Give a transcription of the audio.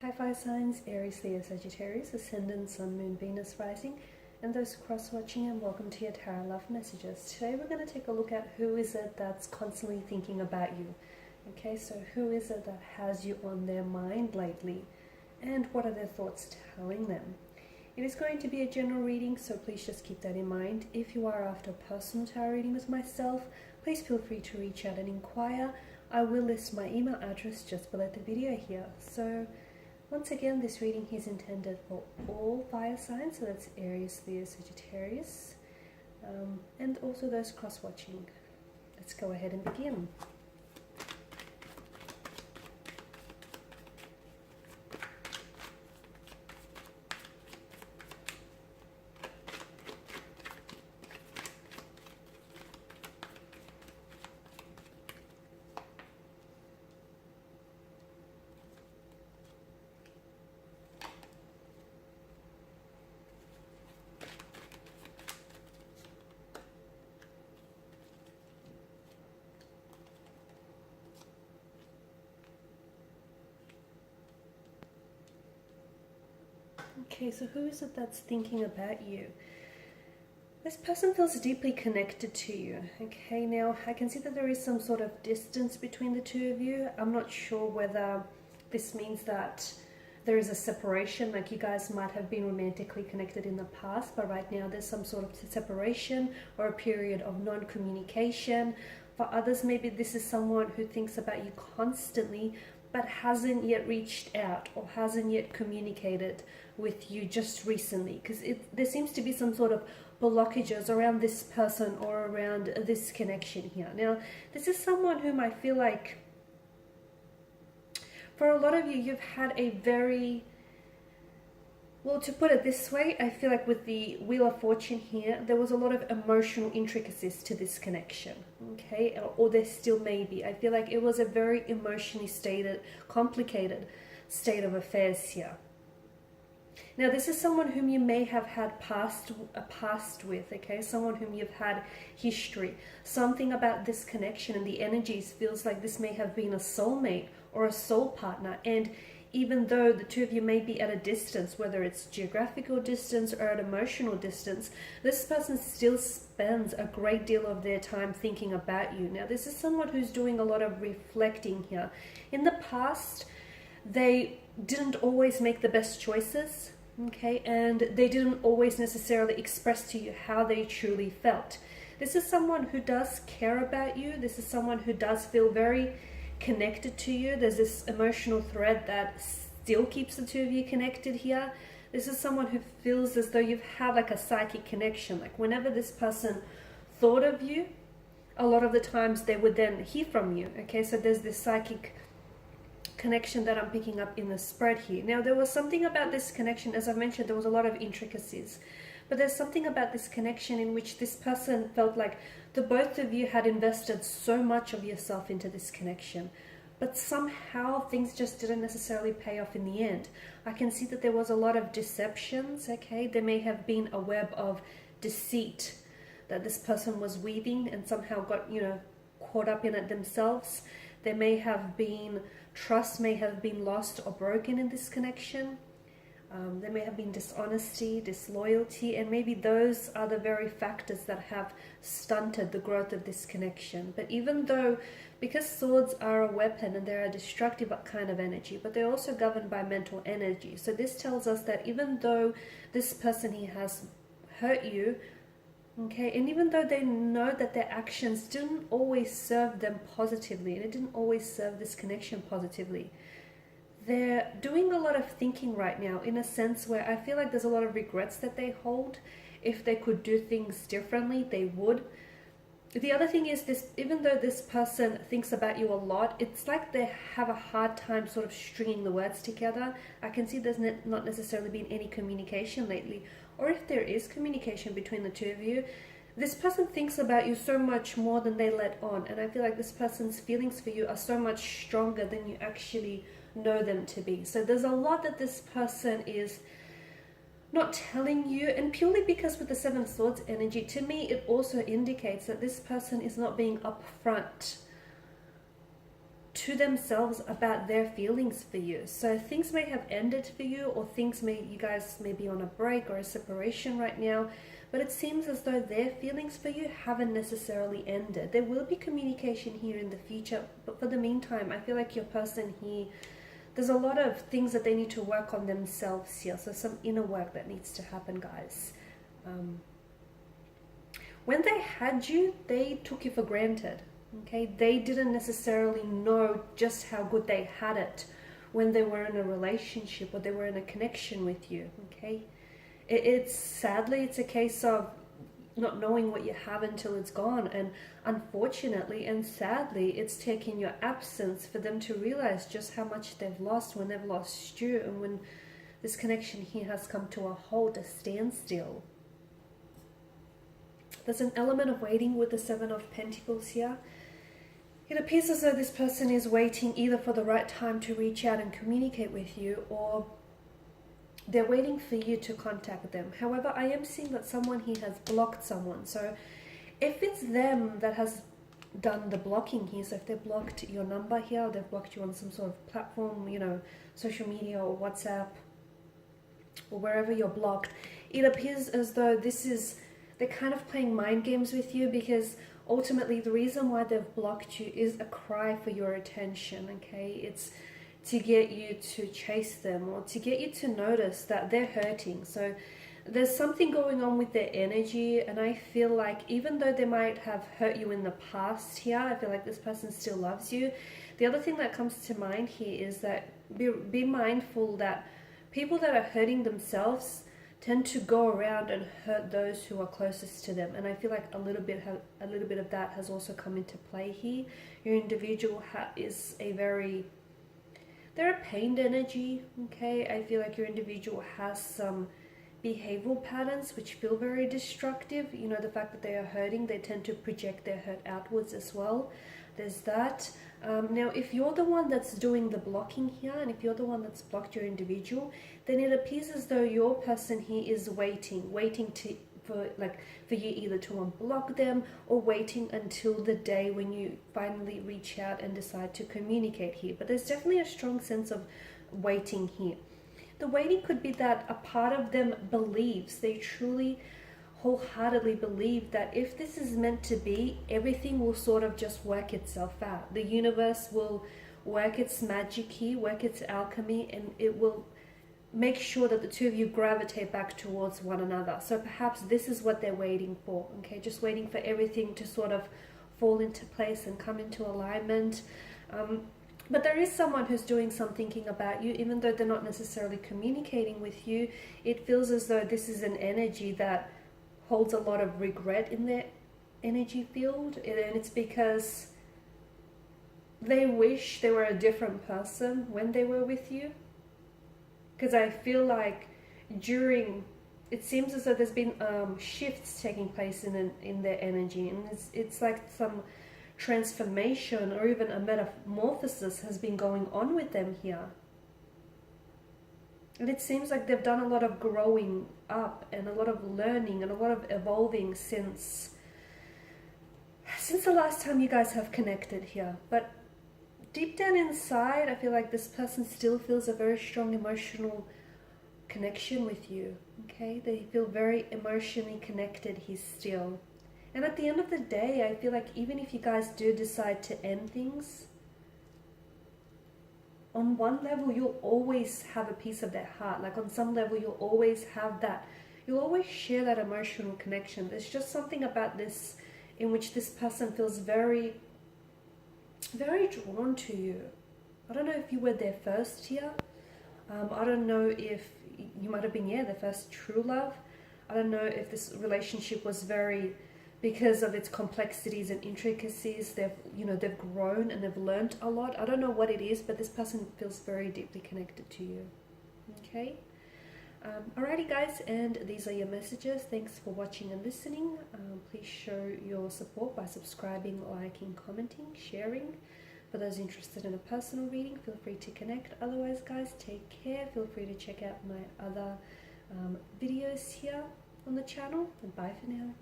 Hi fire signs, Aries, Leo, Sagittarius, Ascendant, Sun, Moon, Venus, Rising, and those cross-watching, and welcome to your Tarot Love Messages. Today we're going to take a look at who is it that's constantly thinking about you. Okay, so who is it that has you on their mind lately, and what are their thoughts telling them? It is going to be a general reading, so please just keep that in mind. If you are after a personal tarot reading with myself, please feel free to reach out and inquire. I will list my email address just below the video here. So once again, this reading is intended for all fire signs, so that's Aries, Leo, Sagittarius, and also those cross-watching. Let's go ahead and begin. Okay, so who is it that's thinking about you? This person feels deeply connected to you. Okay, now I can see that there is some sort of distance between the two of you. I'm not sure whether this means that there is a separation, like you guys might have been romantically connected in the past, but right now there's some sort of separation or a period of non-communication. For others, maybe this is someone who thinks about you constantly, but hasn't yet reached out or hasn't yet communicated with you just recently, because there seems to be some sort of blockages around this person or around this connection here. Now, this is someone whom I feel like, for a lot of you, you've had a very, well, to put it this way, I feel like with the Wheel of Fortune here, there was a lot of emotional intricacies to this connection, okay? Or there still may be. I feel like it was a very emotionally complicated state of affairs here. Now, this is someone whom you may have had a past with, okay? Someone whom you've had history. Something about this connection and the energies feels like this may have been a soulmate or a soul partner. And even though the two of you may be at a distance, whether it's geographical distance or an emotional distance, this person still spends a great deal of their time thinking about you. Now, this is someone who's doing a lot of reflecting here. In the past, they didn't always make the best choices, okay, and they didn't always necessarily express to you how they truly felt. This is someone who does care about you. This is someone who does feel very connected to you. There's this emotional thread that still keeps the two of you connected here. This is someone who feels as though you've had like a psychic connection. Like whenever this person thought of you, a lot of the times they would then hear from you, okay? So there's this psychic connection that I'm picking up in the spread here. Now, there was something about this connection, as I mentioned, there was a lot of intricacies, but there's something about this connection in which this person felt like the both of you had invested so much of yourself into this connection, but somehow things just didn't necessarily pay off in the end. I can see that there was a lot of deceptions, okay? There may have been a web of deceit that this person was weaving and somehow got, caught up in it themselves. There may have been trust may have been lost or broken in this connection. There may have been dishonesty, disloyalty, and maybe those are the very factors that have stunted the growth of this connection. But even though, because swords are a weapon and they're a destructive kind of energy, but they're also governed by mental energy. So this tells us that even though this person here has hurt you, okay, and even though they know that their actions didn't always serve them positively, and it didn't always serve this connection positively, they're doing a lot of thinking right now in a sense where I feel like there's a lot of regrets that they hold. If they could do things differently, they would. The other thing is this, even though this person thinks about you a lot, it's like they have a hard time sort of stringing the words together. I can see there's not necessarily been any communication lately. Or if there is communication between the two of you, this person thinks about you so much more than they let on. And I feel like this person's feelings for you are so much stronger than you actually know them to be. So there's a lot that this person is not telling you, and purely because with the Seven of Swords energy, to me it also indicates that this person is not being upfront to themselves about their feelings for you. So things may have ended for you, or you guys may be on a break or a separation right now, but it seems as though their feelings for you haven't necessarily ended. There will be communication here in the future, but for the meantime, I feel like your person here, there's a lot of things that they need to work on themselves here. So some inner work that needs to happen, guys. When they had you, they took you for granted. Okay, they didn't necessarily know just how good they had it when they were in a relationship or they were in a connection with you. Okay, sadly, it's a case of not knowing what you have until it's gone, and unfortunately and sadly, it's taken your absence for them to realize just how much they've lost when they've lost you, and when this connection here has come to a halt, a standstill. There's an element of waiting with the Seven of Pentacles here. It appears as though this person is waiting either for the right time to reach out and communicate with you, or they're waiting for you to contact them. However, I am seeing that someone here has blocked someone. So if it's them that has done the blocking here, so if they've blocked your number here, or they've blocked you on some sort of platform, you know, social media or WhatsApp or wherever you're blocked, it appears as though they're kind of playing mind games with you, because ultimately the reason why they've blocked you is a cry for your attention. Okay, it's to get you to chase them, or to get you to notice that they're hurting. So there's something going on with their energy, and I feel like even though they might have hurt you in the past here, I feel like this person still loves you. The other thing that comes to mind here is that be mindful that people that are hurting themselves tend to go around and hurt those who are closest to them, and I feel like a little bit of that has also come into play here. Your individual they're a pained energy. Okay, I feel like your individual has some behavioral patterns which feel very destructive. You know, the fact that they are hurting, they tend to project their hurt outwards as well. There's that. Now, if you're the one that's doing the blocking here, and if you're the one that's blocked your individual, then it appears as though your person here is waiting for you either to unblock them, or waiting until the day when you finally reach out and decide to communicate here. But there's definitely a strong sense of waiting here. The waiting could be that a part of them believes, they truly wholeheartedly believe that if this is meant to be, everything will sort of just work itself out. The universe will work its magic here, work its alchemy, and it will make sure that the two of you gravitate back towards one another. So perhaps this is what they're waiting for. Okay, just waiting for everything to sort of fall into place and come into alignment. But there is someone who's doing some thinking about you, even though they're not necessarily communicating with you. It feels as though this is an energy that holds a lot of regret in their energy field, and it's because they wish they were a different person when they were with you. Because I feel like it seems as though there's been shifts taking place in their energy, and it's like some transformation or even a metamorphosis has been going on with them here. And it seems like they've done a lot of growing up and a lot of learning and a lot of evolving since the last time you guys have connected here. But deep down inside, I feel like this person still feels a very strong emotional connection with you. Okay, they feel very emotionally connected here still. And at the end of the day, I feel like even if you guys do decide to end things, on one level, you'll always have a piece of their heart. Like on some level, you'll always have that. You'll always share that emotional connection. There's just something about this in which this person feels very, very drawn to you. I don't know if you were their first here. I don't know if you might have been, their first true love. I don't know if this relationship was very, because of its complexities and intricacies, they've grown and they've learned a lot. I don't know what it is, but this person feels very deeply connected to you. Okay. Alrighty guys, and these are your messages. Thanks for watching and listening. Please show your support by subscribing, liking, commenting, sharing. For those interested in a personal reading, feel free to connect. Otherwise guys, take care. Feel free to check out my other videos here on the channel, and bye for now.